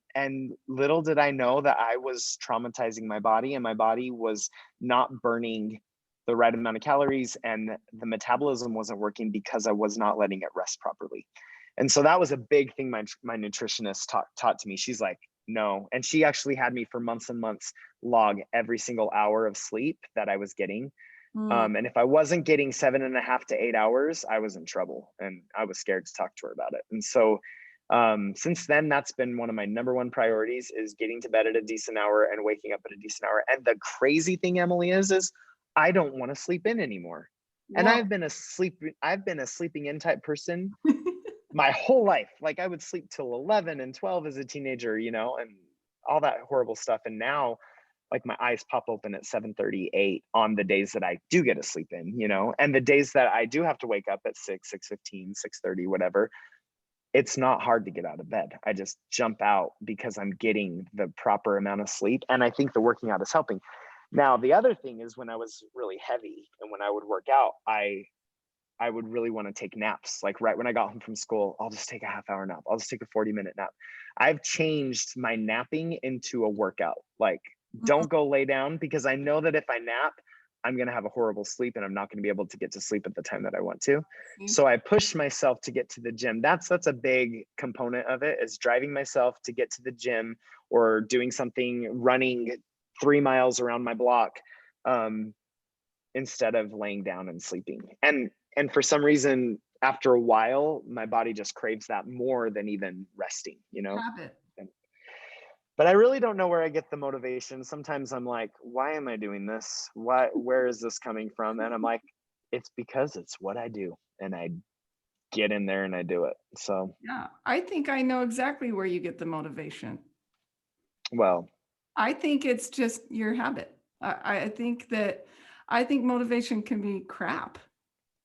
little did I know that I was traumatizing my body, and my body was not burning the right amount of calories, and the metabolism wasn't working because I was not letting it rest properly. And so that was a big thing my nutritionist taught to me. She's like, "No." And she actually had me for months and months log every single hour of sleep that I was getting. mm, And if I wasn't getting 7.5 to 8 hours, I was in trouble, and I was scared to talk to her about it. And so since then, that's been one of my number one priorities, is getting to bed at a decent hour and waking up at a decent hour. And the crazy thing, Emily, is I don't want to sleep in anymore. And whoa. I've been a sleeping in type person my whole life. Like, I would sleep till 11 and 12 as a teenager, and all that horrible stuff. And now, like, my eyes pop open at 7:38 on the days that I do get to sleep in, and the days that I do have to wake up at 6, 6:15, 6:30, whatever. It's not hard to get out of bed. I just jump out because I'm getting the proper amount of sleep. And I think the working out is helping. Now, the other thing is, when I was really heavy and when I would work out, I would really want to take naps. Like, right when I got home from school, I'll just take a half-hour nap. I'll just take a 40-minute nap. I've changed my napping into a workout. Like, Mm, don't go lay down, because I know that if I nap, I'm going to have a horrible sleep, and I'm not going to be able to get to sleep at the time that I want to. see? So I push myself to get to the gym. That's a big component of it, is driving myself to get to the gym, or doing something, running 3 miles around my block. Um, Instead of laying down and sleeping. And for some reason, after a while, my body just craves that more than even resting. Habit. And- But I really don't know where I get the motivation. Sometimes I'm like, why am I doing this? Where is this coming from? And I'm like, it's because it's what I do. And I get in there and I do it. So, Yeah, I think I know exactly where you get the motivation. well, I think it's just your habit. I think motivation can be crap.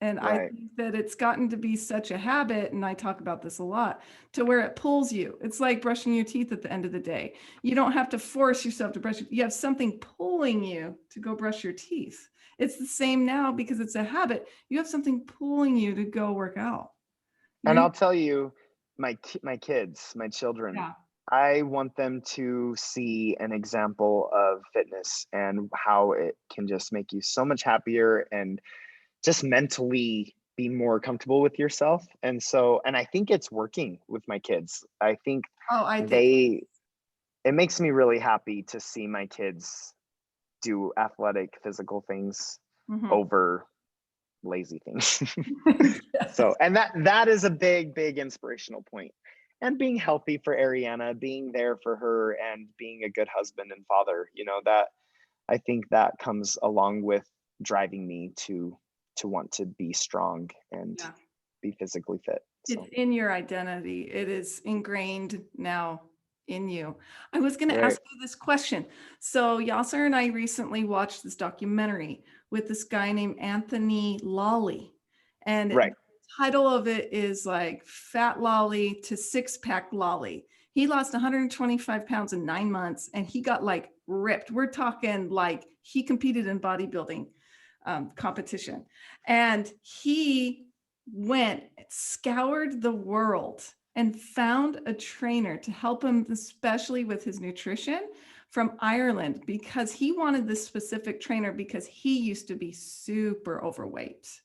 And I right. think that it's gotten to be such a habit, and I talk about this a lot, to where it pulls you. It's like brushing your teeth at the end of the day. You don't have to force yourself to you have something pulling you to go brush your teeth. It's the same now because it's a habit. You have something pulling you to go work out. And You're I'll tell you, my kids, my children, Yeah. I want them to see an example of fitness and how it can just make you so much happier, and just mentally be more comfortable with yourself. And I think it's working with my kids. I think Oh, I think. it makes me really happy to see my kids do athletic physical things Mhm. over lazy things. Yes. So, and that is a big inspirational point. And being healthy for Ariana, being there for her, and being a good husband and father, that I think that comes along with driving me to want to be strong and Yeah. be physically fit. It's So, in your identity. It is ingrained now in you. I was going to right, ask you this question. So Yasser and I recently watched this documentary with this guy named Anthony Lawley. And the right. title of it is like Fat Lolly to Six Pack Lolly. He lost 125 pounds in 9 months and he got like ripped. We're talking like he competed in bodybuilding competition. And he went, scoured the world and found a trainer to help him, especially with his nutrition, from Ireland, because he wanted this specific trainer because he used to be super overweight.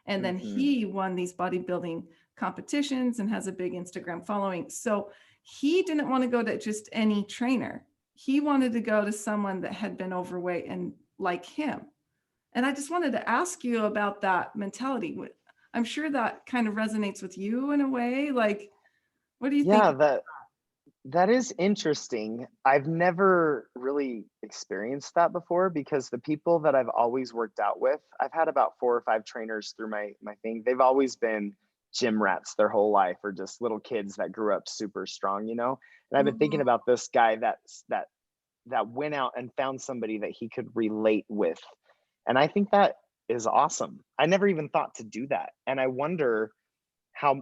And then Hmm. he won these bodybuilding competitions and has a big Instagram following. So he didn't want to go to just any trainer. He wanted to go to someone that had been overweight and like him. And I just wanted to ask you about that mentality. I'm sure that kind of resonates with you in a way. Like, what do you think? Yeah, that is interesting. I've never really experienced that before, because the people that I've always worked out with, I've had about 4 or 5 trainers through my thing. They've always been gym rats their whole life, or just little kids that grew up super strong, And I've been thinking Mhm. about this guy that went out and found somebody that he could relate with. And I think that is awesome. I never even thought to do that. And I wonder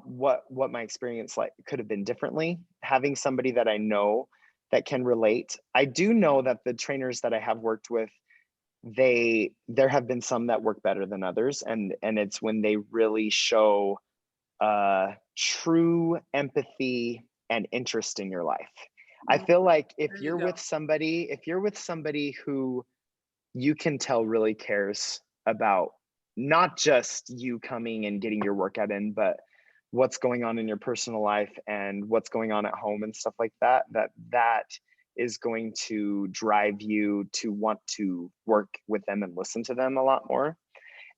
what my experience like could have been differently, having somebody that I know that can relate. I do know that the trainers that I have worked with, there have been some that work better than others, and it's when they really show true empathy and interest in your life. I Oh, feel like there you go. if you're with somebody who you can tell really cares about not just you coming and getting your workout in, but what's going on in your personal life and what's going on at home and stuff like that, that is going to drive you to want to work with them and listen to them a lot more.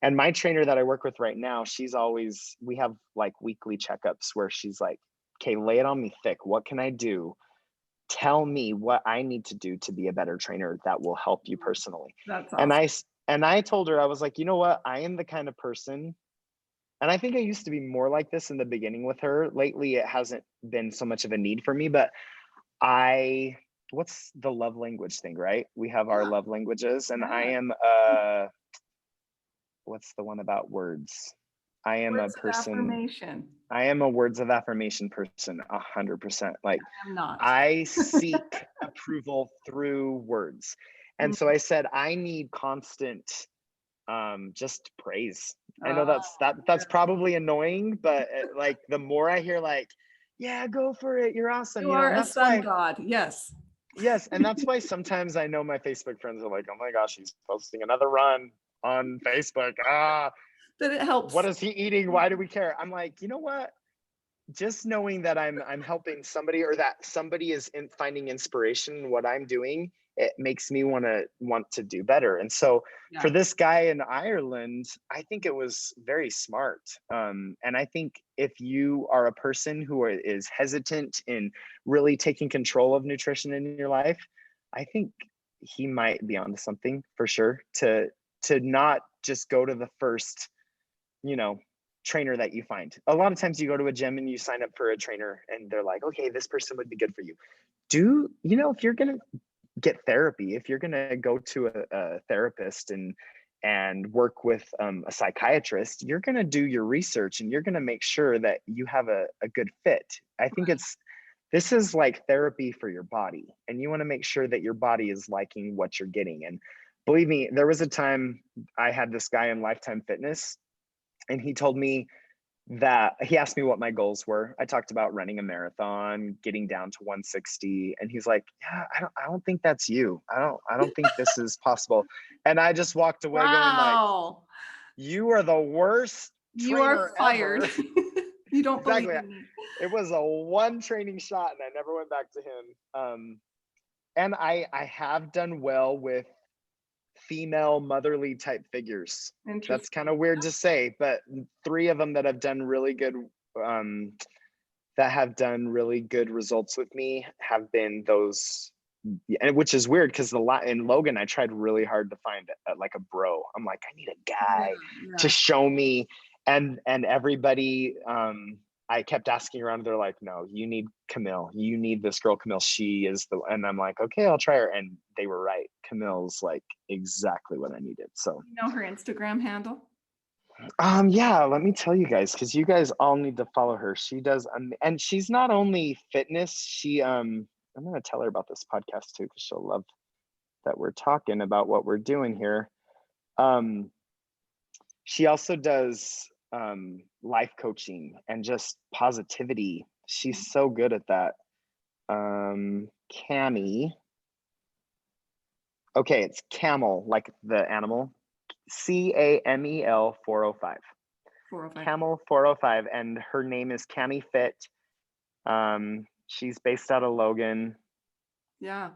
And my trainer that I work with right now, we have like weekly checkups where she's like, okay, lay it on me thick. What can I do? Tell me what I need to do to be a better trainer that will help you personally. That's And awesome. I told her, I was like, you know what? I am the kind of person, and I think I used to be more like this in the beginning with her. Lately, it hasn't been so much of a need for me, but I, what's the love language thing, right? We have our Yeah. love languages, and I Yeah. am, what's the one about words? I am a Words of person, affirmation. I am a words of affirmation person, 100%. Like, I'm not. I seek approval through words. And Mm, so I said, I need constant just praise. I uh, know that's probably annoying, but like the more I hear like, yeah, go for it, you're awesome, you are and a that's sun why, god. Yes. yes, and that's why sometimes I know my Facebook friends are like, oh my gosh, he's posting another run on Facebook. That it What helps. is he eating? Why do we care? I'm like, you know what? Just knowing that I'm helping somebody, or that somebody is finding inspiration in what I'm doing, it makes me want to do better. And so for Yeah. this guy in Ireland, I think it was very smart. And I think if you are a person who is hesitant in really taking control of nutrition in your life, I think he might be onto something for sure, to not just go to the first, you know, trainer that you find. A lot of times you go to a gym and you sign up for a trainer and they're like, okay, this person would be good for you. If you're going to get therapy, if you're going to go to a therapist and work with a psychiatrist, you're going to do your research and you're going to make sure that you have a good fit. I think this is like therapy for your body, and you want to make sure that your body is liking what you're getting. And believe me, there was a time I had this guy in Lifetime Fitness, and he told me that he asked me what my goals were. I talked about running a marathon, getting down to 160, and he's like, "Yeah, I don't think that's you. I don't think this is possible." And I just walked away going like, Wow. "You are the worst You are trainer fired. ever. You don't believe Exactly. in me. It was a one training shot and I never went back to him. And I have done well with female motherly type figures. That's kind Interesting. of weird to say, but 3 of them that have done really good, that have done really good results with me have been those. And which is weird because in Logan, I tried really hard to find like a bro. I'm like, I need a guy to Yeah. show me, and everybody, I kept asking around. They're like, no, you need Camille. You need this girl, Camille. She is the. And I'm like, okay, I'll try her. And they were right. Camille's like exactly what I needed. So, You know her Instagram handle? yeah, let me tell you guys, because you guys all need to follow her. She does, and she's not only fitness. I'm gonna tell her about this podcast too, because she'll love that we're talking about what we're doing here. She also does life coaching and just positivity. She's so good at that. Cami. Okay, it's Camel, like the animal. CAMEL 405. 405. Camel 405, and her name is Cami Fit. She's based out of Logan. Yeah.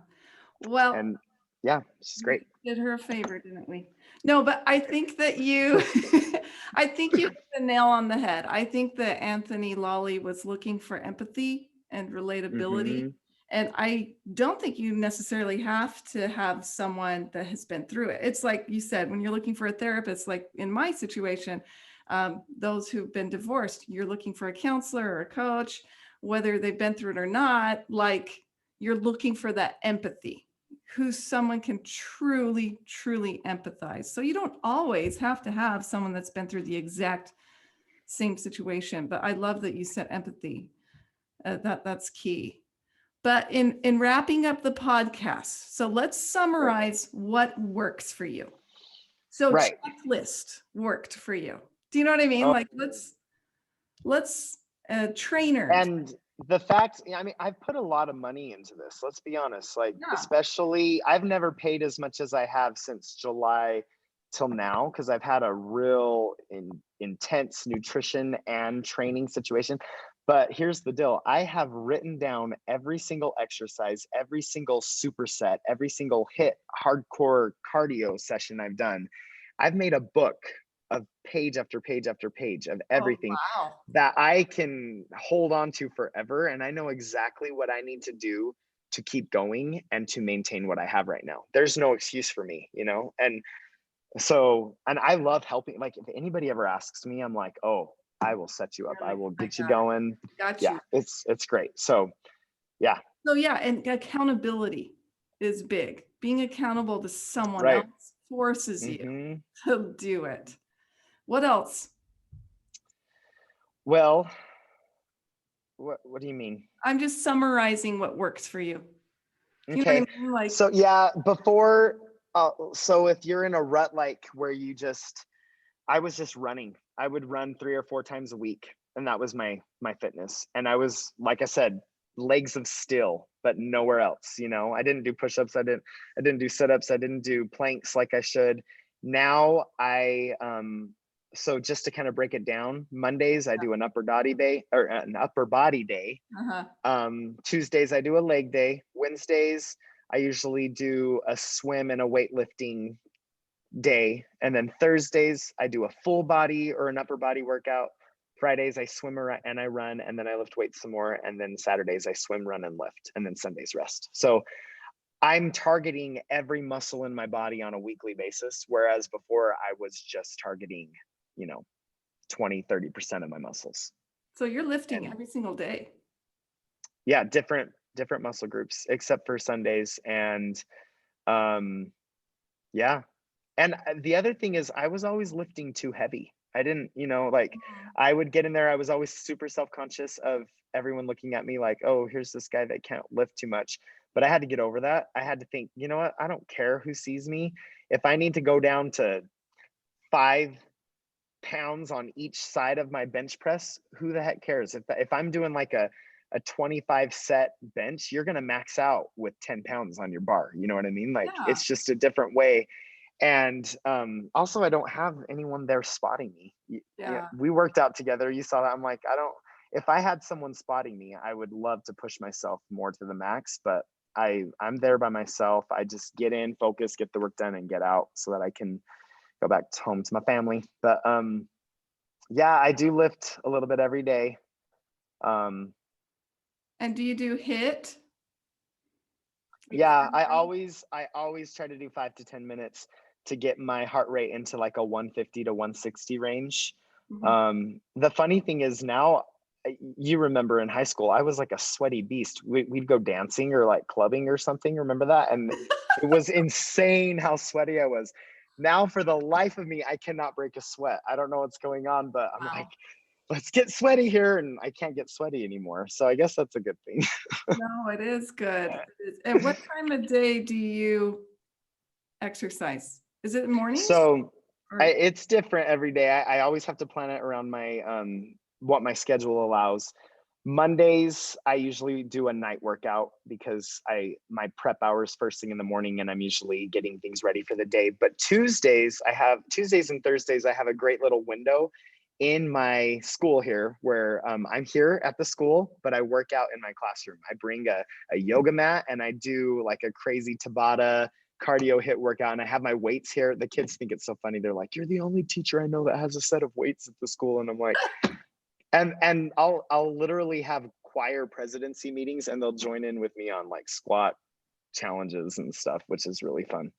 Well, And yeah, she's great. We did her a favor, didn't we? No, but I think that you, I think you hit the nail on the head. I think that Anthony Lawley was looking for empathy and relatability. Mhm. And I don't think you necessarily have to have someone that has been through it. It's like you said, when you're looking for a therapist, like in my situation, those who've been divorced, you're looking for a counselor or a coach, whether they've been through it or not, like you're looking for that empathy, who someone can truly, truly empathize. So you don't always have to have someone that's been through the exact same situation. But I love that you said empathy. That's key. But in wrapping up the podcast, so let's summarize what works for you. So Right. checklist worked for you. Do you know what I mean? Oh, Like let's trainers. and the fact, I mean, I've put a lot of money into this. Let's be honest. Like, Yeah. especially, I've never paid as much as I have since July till now, because I've had a real intense nutrition and training situation. But here's the deal. I have written down every single exercise, every single superset, every single hit hardcore cardio session I've done. I've made a book of page after page after page of everything wow. that I can hold on to forever. And I know exactly what I need to do to keep going and to maintain what I have right now. There's no excuse for me, you know? And so, and I love helping. Like, if anybody ever asks me, I'm like, oh, I will set you up. I will get you going. Got Yeah, you. it's great. So yeah. So yeah, and accountability is big. Being accountable to someone Right. else forces you Mm-hmm. to do it. What else? Well, what do you mean? I'm just summarizing what works for you. You know Okay. what I mean? Like, So yeah, before, so if you're in a rut, like where I was just running. I would run 3 or 4 times a week, and that was my fitness. And I was, like I said, legs of steel, but nowhere else. You know, I didn't do push-ups. I didn't do sit-ups. I didn't do planks like I should. Now so just to kind of break it down, Mondays I do an upper body day, or an upper body day. Tuesdays I do a leg day. Wednesdays I usually do a swim and a weightlifting day. And then Thursdays I do a full body or an upper body workout. Fridays I swim and I run, and then I lift weights some more. And then Saturdays I swim, run, and lift, and then Sundays rest. So I'm targeting every muscle in my body on a weekly basis, whereas before I was just targeting, 20-30% of my muscles. So you're lifting every single day. Yeah, different muscle groups, except for Sundays. And yeah. And the other thing is, I was always lifting too heavy. I didn't, I would get in there. I was always super self-conscious of everyone looking at me like, oh, here's this guy that can't lift too much. But I had to get over that. I had to think, you know what? I don't care who sees me. If I need to go down to 5 pounds on each side of my bench press, who the heck cares? If I'm doing like a 25 set bench, you're going to max out with 10 pounds on your bar. You know what I mean? Like, Yeah. it's just a different way. And also, I don't have anyone there spotting me. Yeah. We worked out together. You saw that. I'm like, I don't. If I had someone spotting me, I would love to push myself more to the max. But I'm there by myself. I just get in, focus, get the work done, and get out so that I can go back home to my family. But yeah, I do lift a little bit every day. And do you do HIIT? Yeah, I always try to do 5 to 10 minutes to get my heart rate into like a 150 to 160 range. Mhm. The funny thing is now, you remember in high school, I was like a sweaty beast. We'd go dancing or like clubbing or something. Remember that? And it was insane how sweaty I was. Now, for the life of me, I cannot break a sweat. I don't know what's going on, but I'm like, Wow. let's get sweaty here, and I can't get sweaty anymore. So I guess that's a good thing. No, it is good. It is. And what time of day do you exercise? Is it mornings So or it's different every day. I always have to plan it around my what my schedule allows. Mondays, I usually do a night workout because my prep hours first thing in the morning, and I'm usually getting things ready for the day. But Tuesdays and Thursdays, I have a great little window in my school here where I'm here at the school, but I work out in my classroom. I bring a yoga mat and I do like a crazy Tabata cardio hit workout, and I have my weights here. The kids think it's so funny. They're like, "You're the only teacher I know that has a set of weights at the school." And I'm like, and I'll literally have choir presidency meetings, and they'll join in with me on like squat challenges and stuff, which is really fun.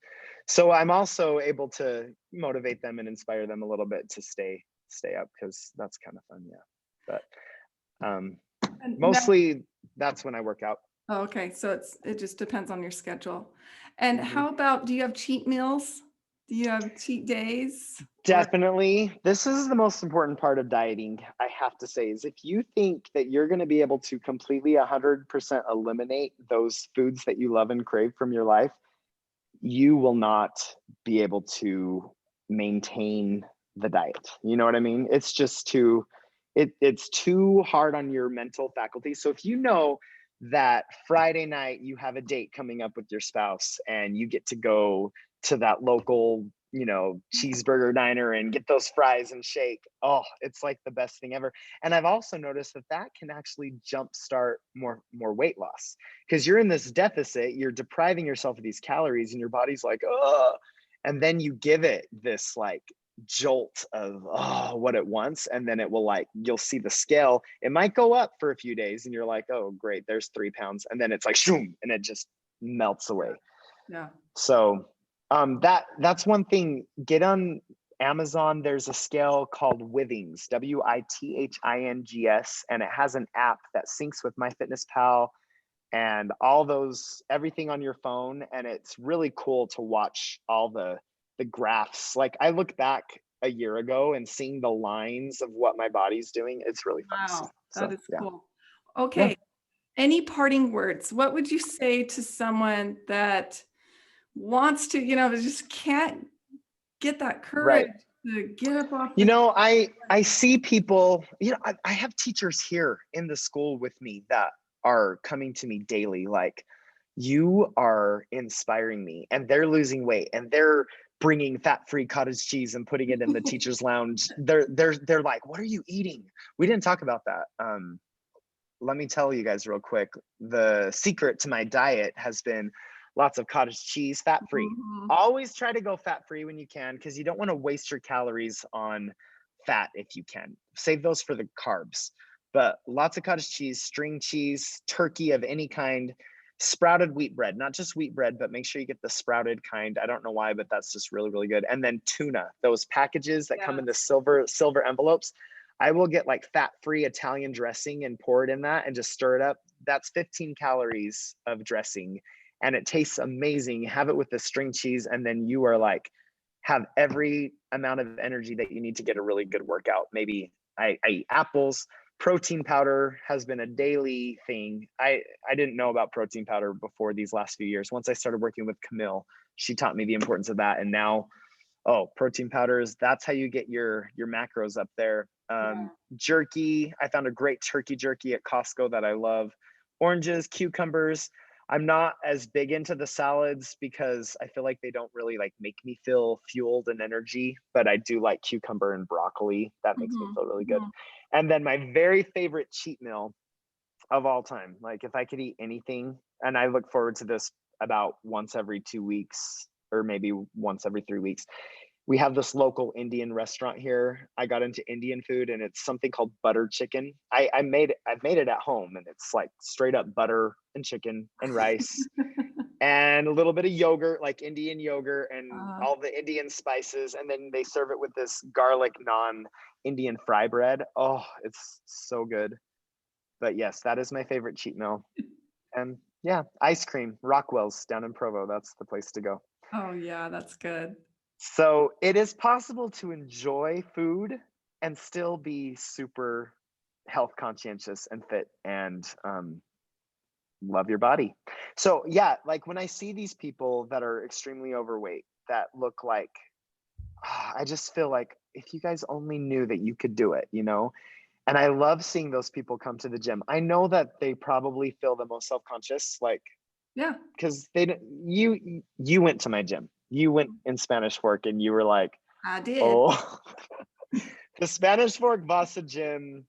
So I'm also able to motivate them and inspire them a little bit to stay up, because that's kind of fun. Yeah. But and no, mostly that's when I work out. oh, okay. So it just depends on your schedule. And Mhm. how about, do you have cheat meals? Do you have cheat days? Or Definitely. This is the most important part of dieting, I have to say, is if you think that you're going to be able to completely 100% eliminate those foods that you love and crave from your life, you will not be able to maintain the diet. You know what I mean? It's just it's too hard on your mental faculty. So if you know that Friday night you have a date coming up with your spouse and you get to go to that local, cheeseburger diner and get those fries and shake, oh, it's like the best thing ever. And I've also noticed that that can actually jumpstart more weight loss, because you're in this deficit, you're depriving yourself of these calories, and your body's like, oh, and then you give it this like jolt of what it wants, and then it will, like, you'll see the scale, it might go up for a few days and you're like, oh great, there's 3 pounds, and then it's like shoom, and it just melts away. yeah. So that's one thing. Get on Amazon. There's a scale called Withings, Withings, and it has an app that syncs with MyFitnessPal and all those, everything on your phone, and it's really cool to watch all the graphs. Like, I look back a year ago and seeing the lines of what my body's doing, it's really fun to see. Wow, So that is yeah. cool. Yeah. Okay. Any parting words? What would you say to someone that wants to, just can't get that courage Right. to get up off the I see people, I have teachers here in the school with me that are coming to me daily, like, you are inspiring me, and they're losing weight, and they're bringing fat-free cottage cheese and putting it in the teacher's lounge. They're like, what are you eating? We didn't talk about that. Let me tell you guys real quick. The secret to my diet has been lots of cottage cheese, fat free. Mhm. Always try to go fat free when you can, because you don't want to waste your calories on fat if you can. Save those for the carbs. But lots of cottage cheese, string cheese, turkey of any kind, sprouted wheat bread, not just wheat bread, but make sure you get the sprouted kind. I don't know why, but that's just really, really good. And then tuna, those packages that come in the Yes. silver envelopes. I will get like fat-free Italian dressing and pour it in that and just stir it up. That's 15 calories of dressing, and it tastes amazing. Have it with the string cheese, and then you are like, have every amount of energy that you need to get a really good workout. Maybe I eat apples. Protein powder has been a daily thing. I didn't know about protein powder before these last few years. Once I started working with Camille, she taught me the importance of that. And now, protein powders, that's how you get your macros up there. Yeah. Jerky, I found a great turkey jerky at Costco that I love. Oranges, cucumbers. I'm not as big into the salads because I feel like they don't really like make me feel fueled and energy, but I do like cucumber and broccoli. That makes me Mhm, feel really good. mhm. And then my very favorite cheat meal of all time, like if I could eat anything, and I look forward to this about once every 2 weeks or maybe once every 3 weeks. We have this local Indian restaurant here. I got into Indian food and it's something called butter chicken. I've made it at home and it's like straight up butter and chicken and rice and a little bit of yogurt, like Indian yogurt and Uh, all the Indian spices. And then they serve it with this garlic naan Indian fry bread. Oh, it's so good. But yes, that is my favorite cheat meal. And yeah, ice cream, Rockwell's down in Provo. That's the place to go. oh yeah, that's good. So it is possible to enjoy food and still be super health conscientious and fit and love your body. So yeah, like when I see these people that are extremely overweight that look like, I just feel like if you guys only knew that you could do it, you know? And I love seeing those people come to the gym. I know that they probably feel the most self-conscious, like Yeah, because you went to my gym. You went in Spanish Fork and you were like, I did. oh, the Spanish Fork Vasa gym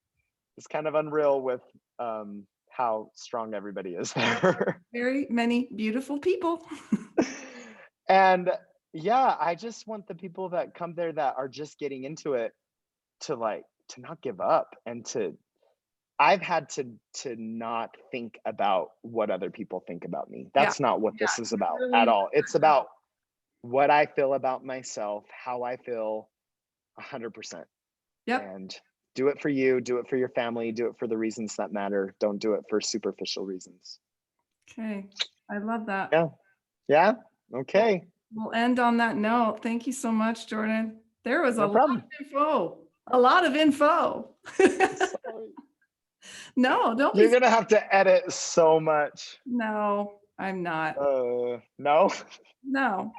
is kind of unreal with how strong everybody is there. Very many beautiful people. And yeah, I just want the people that come there that are just getting into it to like to not give up and to I've had to not think about what other people think about me. Yeah, That's not what yeah, this is you about really at let all. It's that about what I feel about myself, how I feel 100%. go. Yep. And do it for you, do it for your family, do it for the reasons that matter. Don't do it for superficial reasons. Okay. I love that. Yeah. Yeah. Well, Okay. we'll end on that note. Thank you so much, Jordan. There was a No lot problem. of info. A lot of info. Sorry. No, don't You're be. gonna have to edit so much. No, I'm not. No. No.